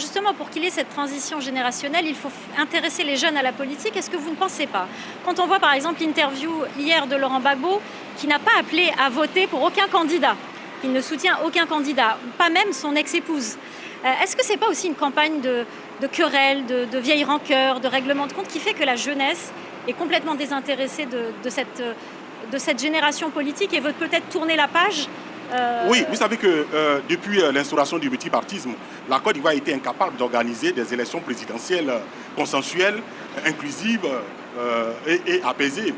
justement, pour qu'il y ait cette transition générationnelle, il faut intéresser les jeunes à la politique. Est-ce que vous ne pensez pas? Quand on voit par exemple l'interview hier de Laurent Gbagbo, qui n'a pas appelé à voter pour aucun candidat, il ne soutient aucun candidat, pas même son ex-épouse. Est-ce que ce n'est pas aussi une campagne de querelles, de vieilles rancœurs, de règlements de compte qui fait que la jeunesse est complètement désintéressée de cette génération politique et veut peut-être tourner la page? Oui, vous savez que depuis l'instauration du multipartisme, la Côte d'Ivoire a été incapable d'organiser des élections présidentielles consensuelles, inclusives et apaisées.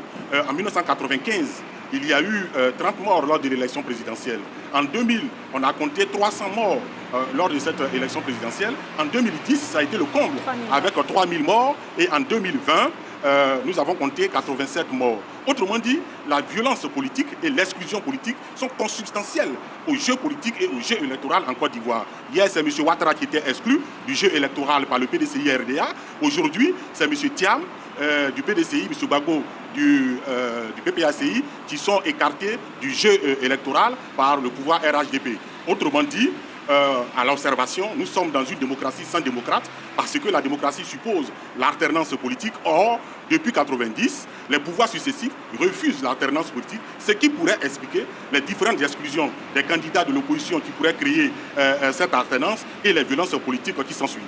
En 1995, il y a eu 30 morts lors de l'élection présidentielle. En 2000, on a compté 300 morts lors de cette élection présidentielle. En 2010, ça a été le comble, avec 3000 morts. Et en 2020, nous avons compté 87 morts. Autrement dit, la violence politique et l'exclusion politique sont consubstantielles au jeu politique et au jeu électoral en Côte d'Ivoire. Hier, c'est M. Ouattara qui était exclu du jeu électoral par le PDCI-RDA. Aujourd'hui, c'est M. Thiam du PDCI, M. Bago du PPACI qui sont écartés du jeu électoral par le pouvoir RHDP. Autrement dit, à l'observation, nous sommes dans une démocratie sans démocrate parce que la démocratie suppose l'alternance politique. Or, depuis 1990, les pouvoirs successifs refusent l'alternance politique, ce qui pourrait expliquer les différentes exclusions des candidats de l'opposition qui pourraient créer cette alternance et les violences politiques qui s'en suivent.